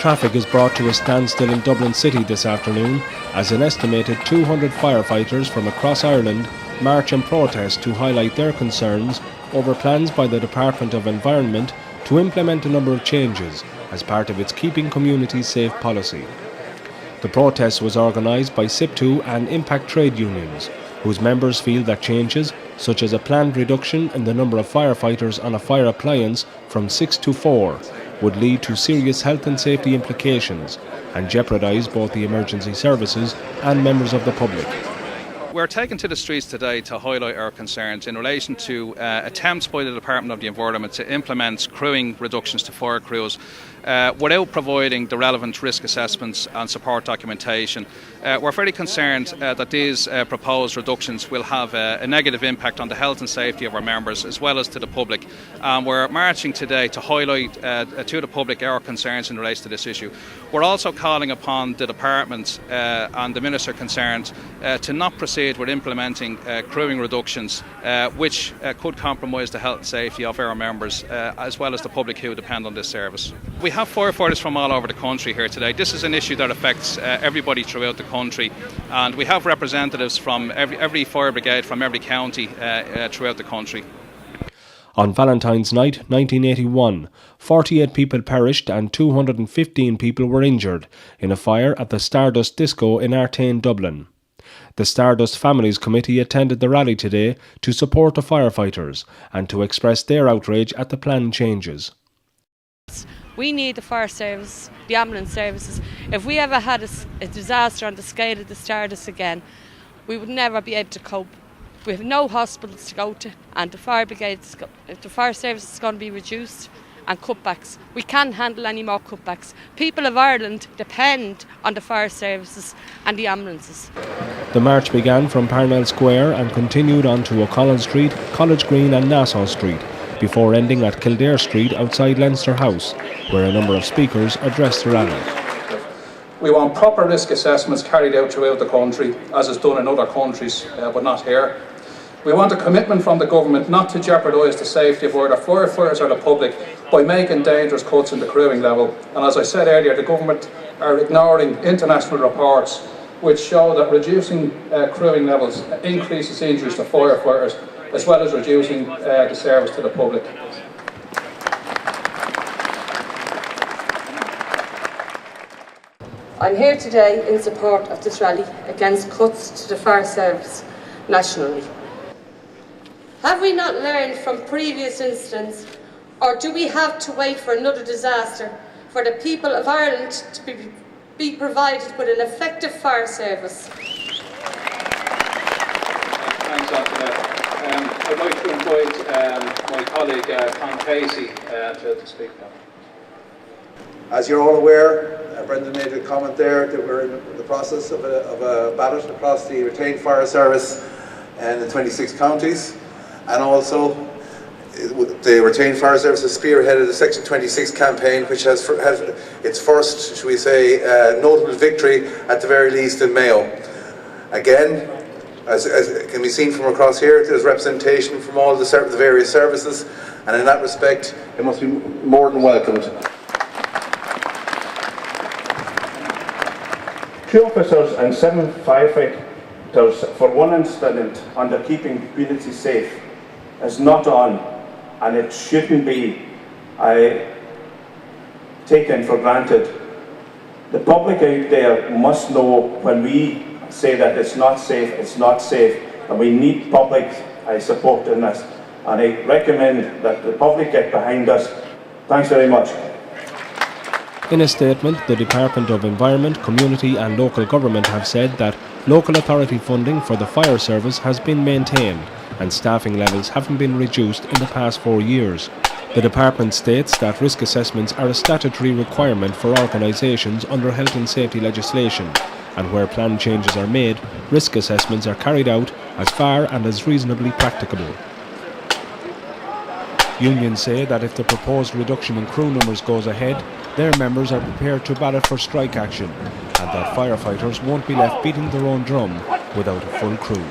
Traffic is brought to a standstill in Dublin City this afternoon as an estimated 200 firefighters from across Ireland march and protest to highlight their concerns over plans by the Department of Environment to implement a number of changes as part of its Keeping Communities Safe policy. The protest was organised by SIP2 and Impact trade unions, whose members feel that changes, such as a planned reduction in the number of firefighters on a fire appliance from 6 to 4, would lead to serious health and safety implications and jeopardise both the emergency services and members of the public. We're taken to the streets today to highlight our concerns in relation to attempts by the Department of the Environment to implement crewing reductions to fire crews without providing the relevant risk assessments and support documentation. We're very concerned that these proposed reductions will have a negative impact on the health and safety of our members as well as to the public. We're marching today to highlight to the public our concerns in relation to this issue. We're also calling upon the Department and the Minister concerned to not proceed with implementing crewing reductions which could compromise the health and safety of our members as well as the public who depend on this service. We have firefighters from all over the country here today. This is an issue that affects everybody throughout the country, and we have representatives from every fire brigade from every county throughout the country. On Valentine's Night 1981, 48 people perished and 215 people were injured in a fire at the Stardust Disco in Artane, Dublin. The Stardust Families Committee attended the rally today to support the firefighters and to express their outrage at the planned changes. We need the fire service, the ambulance services. If we ever had a disaster on the scale of the Stardust again, we would never be able to cope. We have no hospitals to go to, and the fire brigades, if the fire service is going to be reduced and cutbacks, we can't handle any more cutbacks. People of Ireland depend on the fire services and the ambulances. The march began from Parnell Square and continued on to O'Connell Street, College Green and Nassau Street, before ending at Kildare Street outside Leinster House, where a number of speakers addressed the rally. We want proper risk assessments carried out throughout the country, as is done in other countries, but not here. We want a commitment from the government not to jeopardise the safety of either firefighters or the public by making dangerous cuts in the crewing level. And as I said earlier, the government are ignoring international reports which show that reducing crewing levels increases injuries to firefighters, as well as reducing the service to the public. I'm here today in support of this rally against cuts to the fire service nationally. Have we not learned from previous incidents, or do we have to wait for another disaster for the people of Ireland to be provided with an effective fire service? Thanks, Antoinette. I'd like to invite my colleague Tom Casey to speak now. As you're all aware, Brendan made a comment there that we're in the process of a ballot across the retained fire service in the 26 counties, and also the retained fire service has spearheaded the Section 26 campaign, which has its first, shall we say, notable victory at the very least in Mayo. Again, as can be seen from across here, there's representation from all the various services, and in that respect, it must be more than welcomed. 2 officers and 7 firefighters for one incident under Keeping Communities Safe is not on, and it shouldn't be taken for granted. The public out there must know when we say that it's not safe, and we need public support in this. And I recommend that the public get behind us. Thanks very much. In a statement, the Department of Environment, Community and Local Government have said that local authority funding for the fire service has been maintained and staffing levels haven't been reduced in the past 4 years. The department states that risk assessments are a statutory requirement for organisations under health and safety legislation, and where planned changes are made, risk assessments are carried out as far and as reasonably practicable. Unions say that if the proposed reduction in crew numbers goes ahead, their members are prepared to ballot for strike action, and that firefighters won't be left beating their own drum without a full crew.